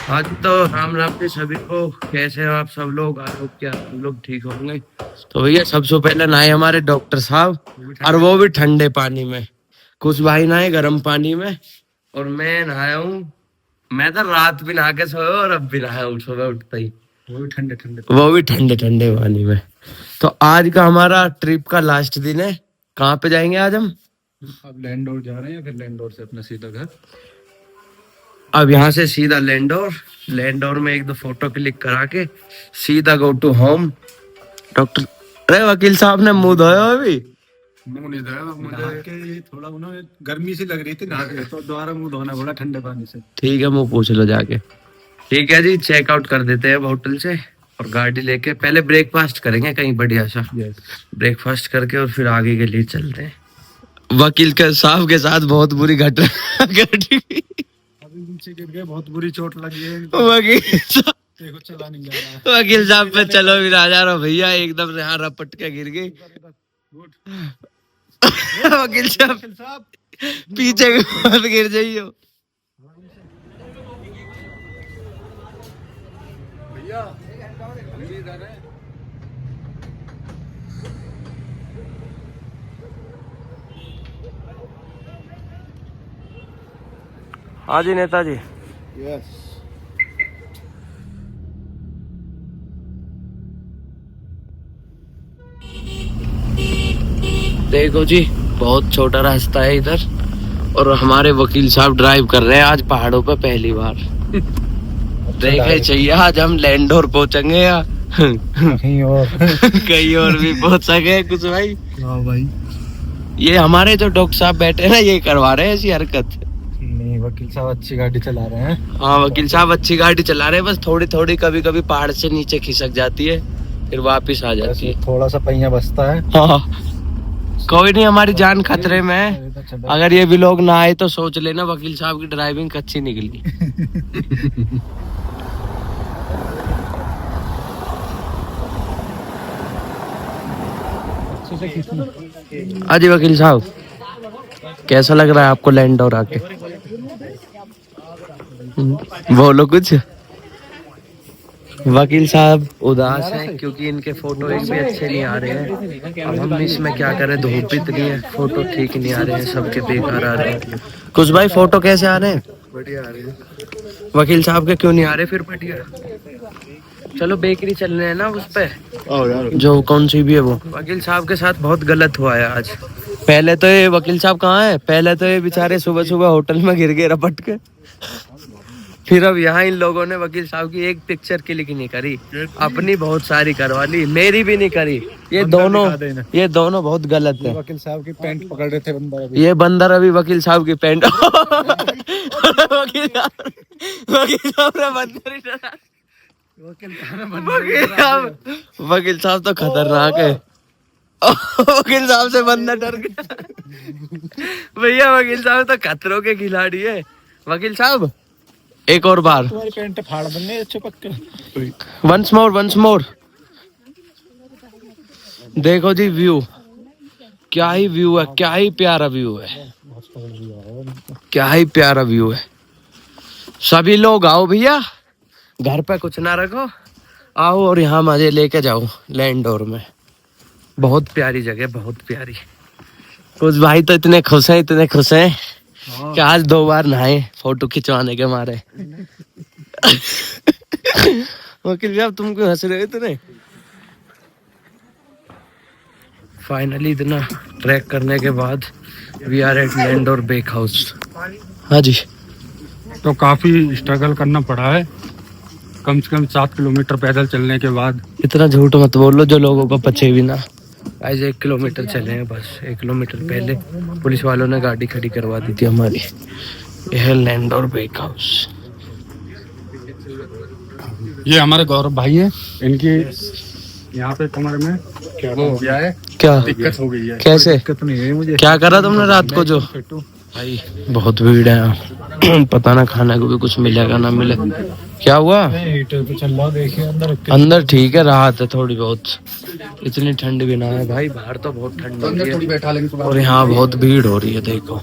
आज तो राम राम जी सभी को। कैसे हो आप सब लोग? आई होप क्या हम लोग ठीक होंगे। तो भैया सबसे पहले नहाए हमारे डॉक्टर साहब, और वो भी ठंडे पानी में। कुछ भाई नहाए गर्म पानी में, और मैं नहाया हूँ। मैं तो रात भी नहा के सोया और अब भी नहाया हूँ सुबह उठते ही। वो भी ठंडे ठंडे पानी में। तो आज का हमारा ट्रिप का लास्ट दिन है। कहाँ पे जाएंगे आज हम? अब लैंडोर जा रहे हैं, फिर लैंडोर से अपना सीधा घर। अब यहाँ से सीधा लैंडोर। लैंडोर में एक दो फोटो क्लिक करा के सीधा गो टू होम। डॉक्टर, अरे वकील साहब ने मुंह धोया अभी? मुंह नहीं धोया, मुझे के थोड़ा उन्होंने गर्मी सी लग रही थी नहा के, तो दोबारा मुंह धोना पड़ा ठंडे पानी से। ठीक है, मुंह पूछ लो जाके। ठीक है जी, चेकआउट कर देते हैं होटल से और गाड़ी लेके पहले ब्रेकफास्ट करेंगे कहीं बढ़िया सा। ब्रेकफास्ट करके और फिर आगे के लिए चलते हैं। वकील के साहब के साथ बहुत बुरी घटना घटी। अभी नीचे गिर गए, बहुत बुरी चोट लगी है। वकील साहब, देखो चला नहीं जा रहा। वकील साहब पे चलो भी आ जा रहा भैया, एकदम से यहाँ रपट के गिर गई। वकील साहब पीछे मत गिर जाइयो भैया। हाँ जी नेताजी। यस। देखो जी, बहुत छोटा रास्ता है इधर, और हमारे वकील साहब ड्राइव कर रहे हैं आज पहाड़ों पे पहली बार। देखे चाहिए आज हम लैंडोर पहुंचेंगे या कहीं और कहीं और भी पहुंच सके कुछ भाई। हाँ भाई, ये हमारे जो डॉक्टर साहब बैठे हैं ना, ये करवा रहे हैं ऐसी हरकत। नहीं, वकील साहब अच्छी गाड़ी चला रहे हैं। हाँ वकील साहब अच्छी गाड़ी चला रहे हैं, बस थोड़ी थोड़ी कभी कभी पहाड़ से नीचे खिसक जाती है, फिर वापस आ जाती है। थोड़ा सा पहिया बसता है। हाँ कोई नहीं, हमारी जान खतरे में है। अगर ये भी लोग ना आए तो सोच लेना वकील साहब की ड्राइविंग अच्छी निकली। अजी वकील साहब, कैसा लग रहा है आपको लैंडोर आके? बोलो कुछ। वकील साहब उदास हैं क्योंकि इनके फोटो एक भी अच्छे नहीं आ रहे हैं। अब हम इसमें क्या करें, धूप इतनी है, फोटो ठीक नहीं आ रहे हैं, सबके बेकार आ रहे हैं। कुछ भाई फोटो कैसे आ रहे हैं? बढ़िया आ रही है। वकील साहब के क्यों नहीं आ रहे फिर बढ़िया? चलो बेकरी चलने हैं ना उस पे, जो कौन सी भी है वो। वकील साहब के साथ बहुत गलत हुआ है आज। पहले तो ये वकील साहब कहाँ है? पहले तो ये बेचारे सुबह सुबह होटल में गिर गए रपट के, फिर अब यहाँ इन लोगों ने वकील साहब की एक पिक्चर क्लिक नहीं करी, अपनी बहुत सारी करवा ली, मेरी भी नहीं करी। ये दोनों बहुत गलत है। वकील साहब की पैंट पकड़ रहे थे बंदर। ये बंदर अभी वकील साहब की पैंट वकील साहब ने बंदर ही डरा। वकील साहब तो खतरनाक है। वकील साहब से बंदर डर गया। भैया वकील साहब तो खतरों के खिलाड़ी है। वकील साहब एक और बार तुम्हारी पैंट फाड़ देंगे चिपक के। Once more. देखो जी व्यू, क्या ही व्यू है, क्या ही प्यारा व्यू है, क्या ही प्यारा व्यू है। सभी लोग आओ भैया, घर पे कुछ ना रखो, आओ और यहाँ मजे लेके जाओ लैंडोर में। बहुत प्यारी जगह, बहुत प्यारी। कुछ भाई तो इतने खुश हैं कि आज 2 बार नहाए फोटो खिंचवाने के मारे। वकील साहब तुम क्यों हंस रहे हो इतने? फाइनली इतना ट्रैक करने के बाद we are at Landour bake house. हाँ जी, तो काफी स्ट्रगल करना पड़ा है, कम से कम 7 किलोमीटर पैदल चलने के बाद। इतना झूठ मत बोलो जो लोगों को पचे भी ना। आज 1 किलोमीटर चले हैं बस। 1 किलोमीटर पहले पुलिस वालों ने गाड़ी खड़ी करवा दी थी हमारी। यह है लैंडोर बेक हाउस। ये हमारे गौरव भाई है, इनकी यहाँ पे कमर में क्या हो गया है, क्या दिक्कत हो गई है। कैसे? दिक्कत नहीं है मुझे। क्या करा तुमने रात को? जो भाई बहुत भीड़ है, पता ना खाने को भी कुछ मिलेगा ना मिले। क्या हुआ? तो चल रहा, देखिए अंदर ठीक है, राहत है थोड़ी बहुत, इतनी ठंड भी ना है भाई। बाहर तो बहुत ठंड हो रही है और यहाँ बहुत भीड़ हो रही है। देखो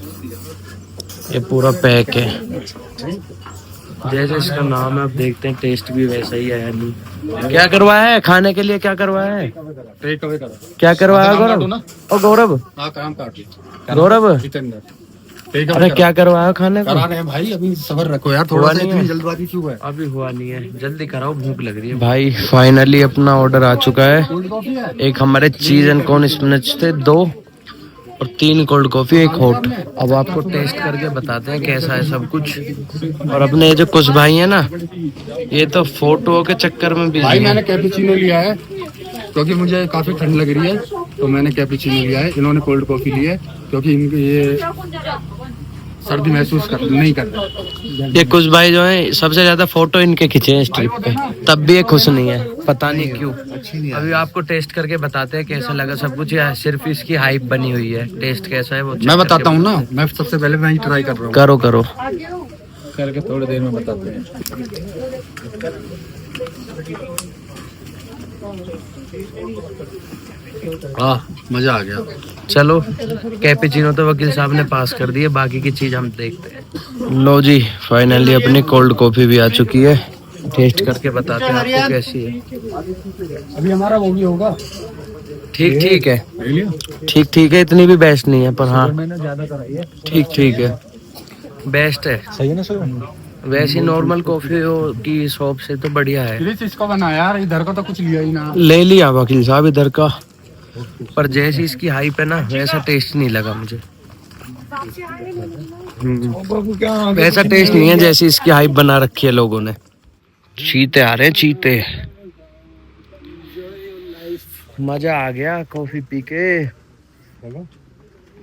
ये पूरा पैक है। जैसे इसका नाम है, आप देखते हैं टेस्ट भी वैसा ही है या नहीं। क्या करवाया है खाने के लिए, क्या करवाया है, क्या करवाया गौरव? ओ गौरव, गौरव, अरे क्या करवाया खाने को? भाई अभी सबर रखो यार, थोड़ा सा, इतनी जल्दबाजी क्यों है? अभी हुआ नहीं है, जल्दी कराओ, भूख लग रही है। भाई फाइनली अपना ऑर्डर आ चुका है। एक हमारे चीज एंड कॉर्न स्पिनच थे 2 और 3 कोल्ड कॉफी, 1 हॉट। अब आपको टेस्ट करके बताते हैं कैसा है सब कुछ। और अपने जो कुछ भाई है ना, ये तो फोटो के चक्कर में भी भाई मैंने कैपुचिनो लिया है क्योंकि मुझे काफी ठंड लग रही है, तो मैंने कैपुचिनो लिया है। इन्होंने कोल्ड कॉफी ली है क्योंकि इनके ये सर्दी महसूस नहीं करते। ये कुछ भाई जो है सबसे ज्यादा फोटो इनके खींचे हैं इस ट्रिप पे, तब भी ये खुश नहीं है, पता नहीं क्यों। अभी आपको टेस्ट करके बताते हैं कैसा लगा सब कुछ। या सिर्फ इसकी हाइप बनी हुई है, टेस्ट कैसा है वो मैं बताता हूँ ना। मैं सबसे पहले मैं ही ट्राई कर रहा हूँ। करो करो, करके थोड़ी देर में बताते हैं। मजा आ गया। चलो कैपेचिनो तो वकील साहब ने पास कर दिए, बाकी की चीज हम देखते हैं। लो जी, फाइनली अपनी कोल्ड कॉफी भी आ चुकी है। टेस्ट करके बताते हैं आपको कैसी है। अभी हमारा वो भी होगा। ठीक ठीक है, ठीक ठीक है, इतनी भी बेस्ट नहीं है, पर हाँ मैंने ज्यादा कराई है। ठीक ठीक है, बेस्ट है। सही है ना सर? वैसी नॉर्मल कॉफी की शॉप से तो बढ़िया है। इसको बनाया यार, इधर का तो कुछ लिया ही ना। ले लिया वकील साहब इधर का, पर जैसी इसकी हाइप है ना वैसा टेस्ट नहीं लगा मुझे। वैसा टेस्ट नहीं है जैसी इसकी हाइप बना रखी है लोगों ने। चीते आ रहे हैं, चीते। मजा आ गया कॉफी पी के,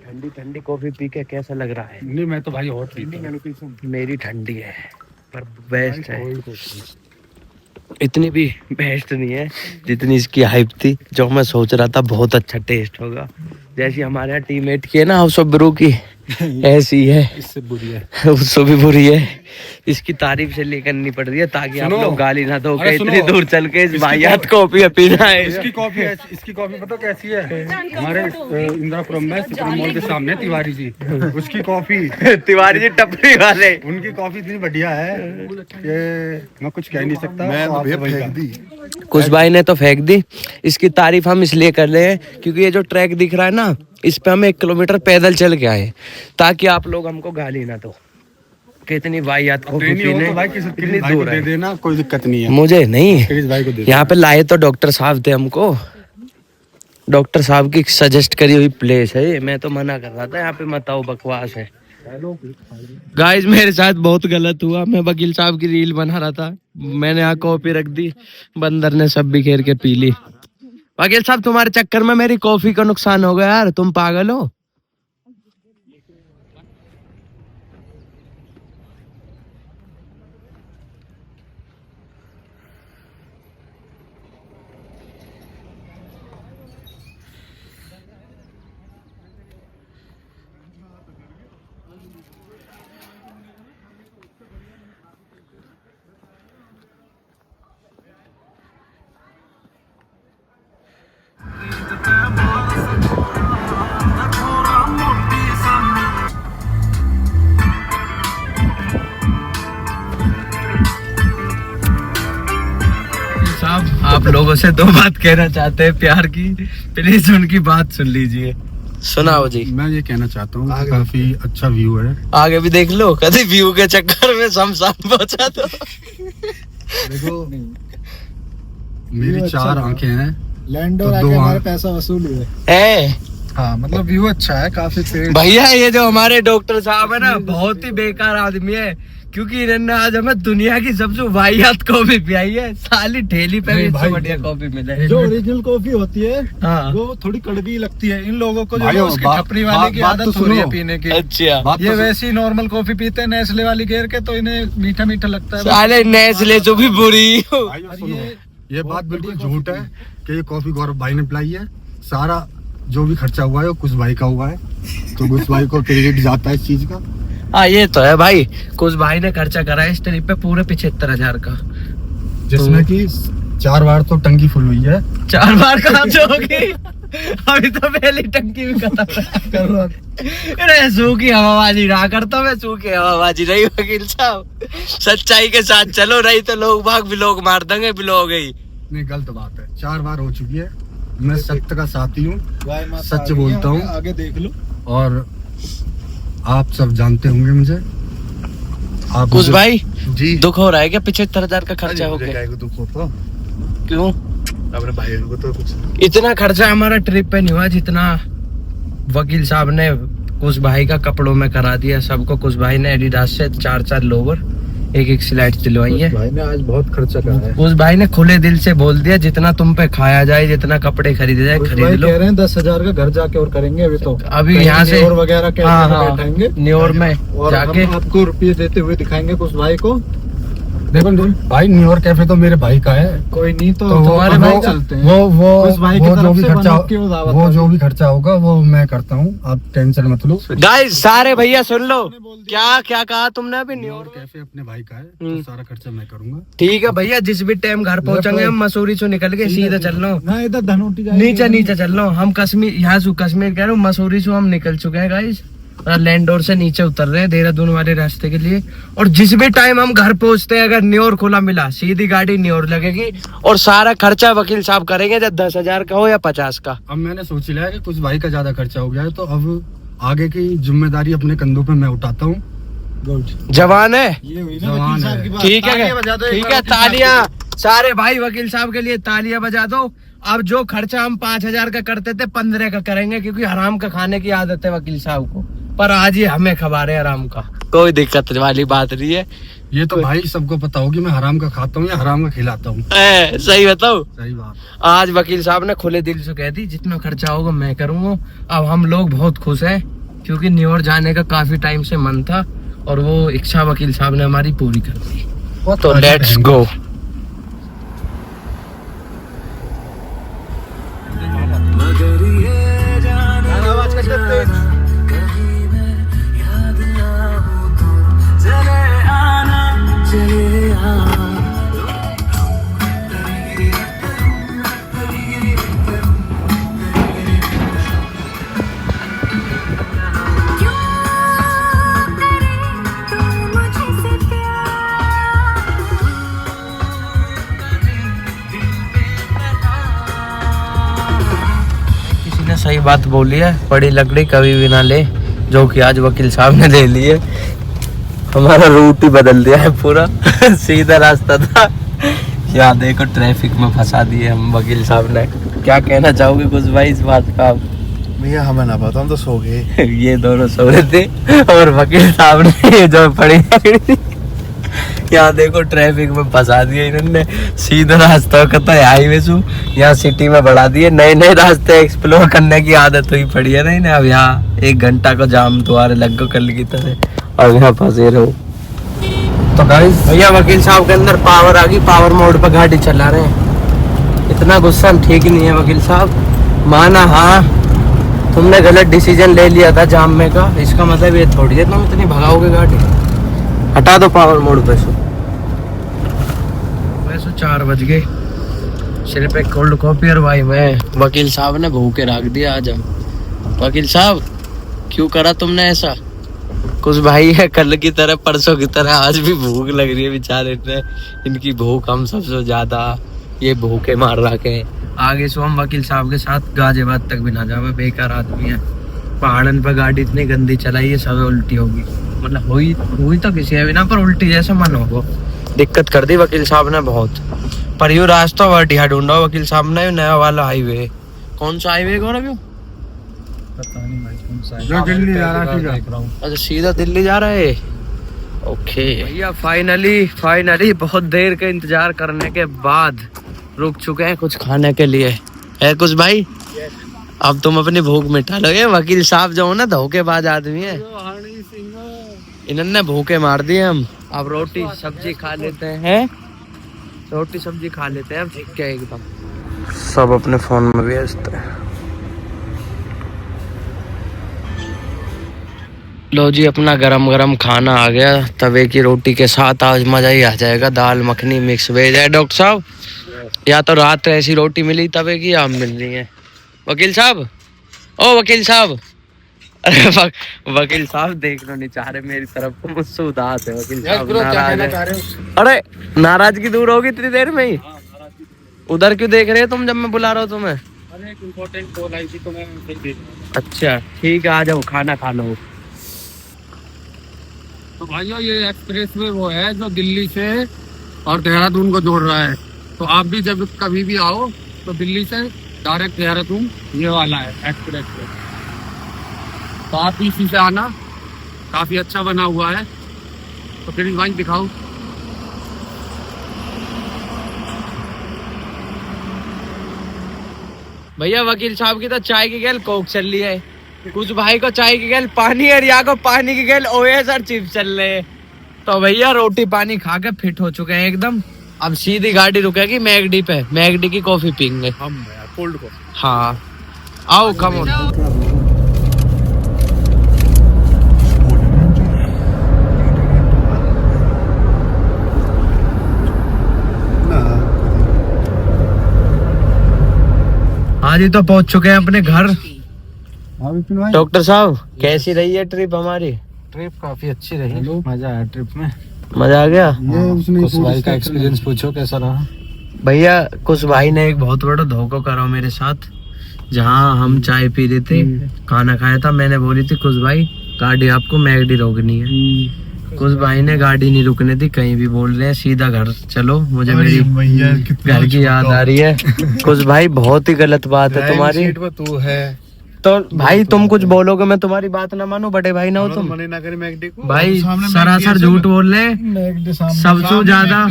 ठंडी ठंडी कॉफी पी के। कैसा लग रहा है? नहीं मैं तो भाई हॉट पीता। मेरी ठंडी है पर बेस्ट है। इतनी भी बेस्ट नहीं है जितनी इसकी हाइप थी। जो मैं सोच रहा था बहुत अच्छा टेस्ट होगा, जैसी हमारे यहाँ टीममेट की है ना हाउस ऑफ ब्रू की, ऐसी है। इससे बुरी है, उससे भी बुरी है। इसकी तारीफ से लेकर नहीं पड़ रही है ताकि आप लोग गाली ना दो कि इतनी दूर चल के इस वाहियात कॉफी पीना है। इसकी कॉफी पता कैसी है? हमारे इंदिरापुरम में सुपर मॉल के सामने तिवारी जी, उसकी कॉफी तिवारी जी टपरी वाले, उनकी कॉफी इतनी बढ़िया है कि मैं कुछ कह नहीं सकता। मैं तो फेंक दी, कुछ भाई ने तो फेंक दी। इसकी तारीफ हम इसलिए कर रहे हैं क्योंकि ये जो ट्रैक दिख रहा है ना, इस पे हम 1 किलोमीटर पैदल चल के आए, ताकि आप लोग हमको गाली ना दो कितनी वाहियात कॉफी पीने। कितनी दूर दे देना, कोई दिक्कत नहीं है। मुझे नहीं, भाई को दे। यहाँ पे लाए तो डॉक्टर साहब थे, हमको डॉक्टर साहब की सजेस्ट करी हुई प्लेस है ये। मैं तो मना कर रहा था यहाँ पे मत आओ, बकवास है। गाइस मेरे साथ बहुत गलत हुआ। मैं वकील साहब की रील बना रहा था, मैंने यहाँ कॉफी रख दी, बंदर ने सब बिखेर के पी ली। वकील साहब तुम्हारे चक्कर में मेरी कॉफी का नुकसान हो गया यार, तुम पागल हो। आप लोगों से 2 बात कहना चाहते हैं प्यार की, प्लीज उनकी बात सुन लीजिए। सुनाओ जी। मैं ये कहना चाहता हूँ काफी अच्छा व्यू है। आगे भी देख लो, कभी व्यू के चक्कर में शमशान पहुंचा दो। देखो मेरी 4 आंखें हैं, लैंडो तो हमारे पैसा वसूल हुए है। हाँ मतलब व्यू अच्छा है काफी। भैया ये जो हमारे डॉक्टर साहब है ना, बहुत ही बेकार आदमी है, क्योंकि इन्होंने आज हमें दुनिया की सबसे वाहियात कॉफी पिलाई है। साली ठेली पे भी इससे बढ़िया कॉफी मिले। जो ओरिजिनल कॉफी होती है हाँ, वो थोड़ी कड़वी लगती है। इन लोगों को जो उसकी टपरी वाले की आदत हो रही है पीने की। अच्छा, ये वैसी नॉर्मल कॉफी पीते हैं नेस्ले वाली घेर के, तो इन्हें मीठा मीठा लगता है। साले नेस्ले जो भी बुरी। ये बात बिल्कुल झूठ है कि ये कॉफी गौरव भाई ने पिलाई है। सारा जो भी खर्चा हुआ है वो कुछ भाई का हुआ है, तो कुछ भाई को क्रेडिट जाता है इस चीज का। हाँ ये तो है भाई, कुछ भाई ने खर्चा करा है इस ट्रिप पे पूरे 75,000 का, जिसमें कि 4 बार तो टंकी फुल हुई है। 4 बार कहाँ से होगी? अभी तो पहली टंकी भी खत्म करो। अरे सूखी हवाबाजी ना करता, मैं सूखी हवाबाजी नहीं वकील साहब, सच्चाई के साथ चलो, नहीं तो लोग भाग ब्लॉग मार देंगे, ब्लॉग ही नहीं। गलत बात है, 4 बार हो चुकी है। मैं सत्य का साथी हूँ, सच बोलता हूँ। आगे देख लो। और आप सब जानते होंगे मुझे। आप कुछ भाई जी दुख हो रहा है क्या? 75,000 का खर्चा हो गया? दुख होता क्यों? अपने भाई को तो कुछ इतना खर्चा हमारा ट्रिप पे नहीं हुआ जितना वकील साहब ने कुछ भाई का कपड़ों में करा दिया सबको। कुछ भाई ने एडिडास से 4 लोवर, 1 स्लाइड दिलवाई है। भाई ने आज बहुत खर्चा करा है। उस भाई ने खुले दिल से बोल दिया जितना तुम पे खाया जाए, जितना कपड़े खरीदे जाए खरीद लो। कह रहे हैं 10,000 का घर जाके और करेंगे अभी तो। अभी यहाँ से न्योर वगैरह के बैठेंगे न्योर में और जाके हम आपको रुपये देते हुए दिखाएंगे कुछ भाई को। देखो भाई, न्यूयॉर्क कैफे तो मेरे भाई का है। कोई नहीं तो तुम्हारे भाई चलते हैं। वो उस भाई की जो तरफ भी से खर्चा बनो की वो दावत वो है। जो भी खर्चा होगा वो मैं करता हूँ, आप टेंशन मत लो। गाइस सारे भैया सुन लो, क्या क्या कहा तुमने अभी? न्यूयॉर्क कैफे अपने भाई का है, तो सारा खर्चा मैं करूंगा। ठीक है भैया, जिस भी टाइम घर पहुंचेंगे हम मसूरी से निकल के सीधा चल लो, ना इधर धनोटी जाएंगे। नीचे चल लो। हम कश्मीर, यहाँ से कश्मीर कह रहा हूँ, मसूरी से हम निकल चुके हैं गाइस। लैंडोर से नीचे उतर रहे हैं देहरादून वाले रास्ते के लिए। और जिस भी टाइम हम घर पहुंचते हैं, अगर न्योर खुला मिला, सीधी गाड़ी न्योर लगेगी और सारा खर्चा वकील साहब करेंगे, चाहे 10,000 का हो या 50 का। अब मैंने सोच लिया है कि कुछ भाई का ज्यादा खर्चा हो गया है, तो अब आगे की जिम्मेदारी अपने कंधों पे मैं उठाता हूँ। जवान है, ये हुई ना वकील साहब की बात। ठीक है, तालियां बजा दो एक ठीक बार है। वकील साहब तालियां सारे भाई वकील साहब के लिए तालियां बजा दो। अब जो खर्चा हम 5,000 का करते थे 15 का करेंगे, क्योंकि हराम का खाने की आदत है वकील साहब को। पर आज ये हमें खबा रहे हैं हराम का, कोई दिक्कत वाली बात नहीं है। ये तो भाई सबको पता होगी मैं हराम का खाता हूँ या हराम का खिलाता हूँ। सही बताओ, सही बात। आज वकील साहब ने खुले दिल से कह दी जितना खर्चा होगा मैं करूंगा। अब हम लोग बहुत खुश हैं, क्योंकि न्यूयॉर्क जाने का काफी टाइम से मन था और वो इच्छा वकील साहब ने हमारी पूरी कर दी। तो लेट्स गो। सही बात बोली है, बड़ी लकड़ी कभी भी ना ले, जो कि आज वकील साहब ने ले ली है। हमारा रूट ही बदल दिया है पूरा। सीधा रास्ता था, यहाँ देखो ट्रैफिक में फंसा दिए हम वकील साहब ने। क्या कहना चाहोगे कुछ भाई इस बात का? भैया हमें ना पता, हम तो सो गए। ये दोनों सो रहे थे और वकील साहब ने जो पड़ी यहाँ देखो ट्रैफिक में फंसा दिया इन्होंने। सीधा रास्ता कहता है हाईवे से, यहाँ सिटी में बढ़ा दिए। नए नए रास्ते एक्सप्लोर करने की आदत हुई पड़ी है ना इन्हें। अब यहाँ 1 घंटा का जाम तुम्हारे लग गो कल की तरह और यहाँ फंसे रहो। तो गाइस भैया वकील साहब के अंदर पावर आ गई, पावर मोड पर गाड़ी चला रहे हैं। इतना गुस्सा ठीक नहीं है वकील साहब। माना हाँ तुमने गलत डिसीजन ले लिया था जाम में का, इसका मतलब ये थोड़ी है तुम इतनी भगाओगे गाड़ी। हटा दो पावर मोड पे। वैसे 4 बज गए, सिर्फ एक कोल्ड कॉफी और भाई मैं वकील साहब ने भूखे रख दिया आज हम। वकील साहब क्यों करा तुमने ऐसा? कुछ भाई है कल की तरह परसों की तरह आज भी भूख लग रही है बेचारे ने। इनकी भूख हम सबसे ज्यादा, ये भूखे मार रखे। आगे से हम वकील साहब के साथ गाजियाबाद तक भी ना जावे, बेकार आदमी है। पहाड़न पर गाड़ी इतनी गंदी चलाई है, सब उल्टी होगी। मतलब हुई तो किसी है बिना, पर उल्टी जैसे मन होगा। दिक्कत कर दी वकील साहब ने बहुत। पर यू रास्ता बढ़िया ढूंढा वकील साहब ने, नया वाला हाईवे। कौन सा हाईवे हो रहा? पता नहीं भाई कौन सा है। जो दिल्ली जा रहा है। अच्छा सीधा दिल्ली जा रहा है। ओके भैया फाइनली बहुत देर का इंतजार करने के बाद रुक चुके हैं कुछ खाने के लिए। है कुछ भाई? अब तुम अपनी भूख मिटा लो। ये वकील साहब जो ना धोखेबाज आदमी है, इन्होंने भूखे मार दिए हम। अब रोटी सब्जी खा लेते हैं, रोटी सब्जी खा लेते हैं अब। ठीक है एकदम, सब अपने फोन में व्यस्त है। लो जी अपना गरम गरम खाना आ गया तवे की रोटी के साथ। आज मजा ही आ जाएगा। दाल मखनी मिक्स वेज है डॉक्टर साहब। या तो रात ऐसी रोटी मिली तवे की, आप मिल रही है वकील साहब, ओ वकील साहब। अरे वकील साहब देखना नहीं चाह रहे मेरी तरफ, को मुझसे उदास है वकील साहब, नाराज है। अरे नाराजगी दूर होगी इतनी देर में ही? उधर क्यों देख रहे हो तुम जब मैं बुला रहा हूँ तुम्हें? अरे एक इम्पोर्टेंट कॉल आई थी तो मैं अच्छा ठीक है, आ जाओ खाना खा लो। तो भाइयों ये एक्सप्रेस वे वो है जो दिल्ली से और देहरादून को जोड़ रहा है। तो आप भी जब कभी भी आओ तो दिल्ली से डायरेक्ट देहरादून ये वाला है एक्सप्रेस वे, तो आप भी इसी से आना। काफी अच्छा बना हुआ है। तो फिर वहीं दिखाओ। भैया वकील साहब की तो चाय की गैल कोक चल रही है, कुछ भाई को चाय की गैल पानी और या को पानी की गैल ओएस और चिप्स चल रहे हैं। तो भैया रोटी पानी खा के फिट हो चुके हैं एकदम। अब सीधी गाड़ी रुकेगी मैगडी पे, मैगडी की कॉफी पीएंगे हम कोल्ड कॉफी। हाँ आओ कम ऑन। आज ही तो पहुंच चुके हैं अपने घर। डॉक्टर साहब कैसी रही है ट्रिप हमारी? ट्रिप काफी अच्छी रही, मजा आया ट्रिप में। मजा आ गया? कुछ भाई का एक्सपीरियंस पूछो कैसा रहा? भैया कुछ भाई ने एक बहुत बड़ा धोखा करा मेरे साथ। जहाँ हम चाय पी रहे थे, खाना खाया था, मैंने बोली थी कुछ भाई गाड़ी आपको मैगडी रोकनी है। कुछ भाई ने गाड़ी नहीं रुकने दी, कहीं भी बोल रहे हैं सीधा घर चलो, मुझे मेरी घर की याद आ रही है। कुछ भाई बहुत ही गलत बात है तुम्हारी। तू है तो भाई तुम कुछ बोलोगे मैं तुम्हारी बात ना मानू? बड़े भाई ना हो तुम? मना करे मैगडी को भाई सरासर झूठ बोल रहे, सबसे ज्यादा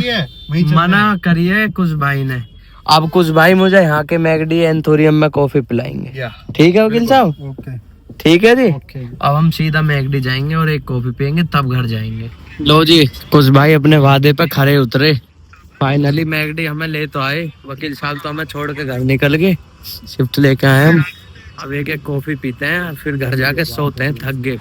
मना करिए कुछ भाई ने। अब कुछ भाई मुझे यहाँ के मैगडी एंथोरियम में कॉफी पिलाएंगे, ठीक है वकील साहब? ठीक है जी। अब हम सीधा मैगडी जाएंगे और एक कॉफी पियेंगे तब घर जाएंगे। लो जी कुछ भाई अपने वादे पे खरे उतरे, फाइनली मैगडी हमें ले तो आए। वकील साहब तो हमें छोड़ के घर निकल गए, शिफ्ट लेके आए हम। अब एक एक कॉफी पीते हैं फिर घर जाके सोते हैं, थक गए।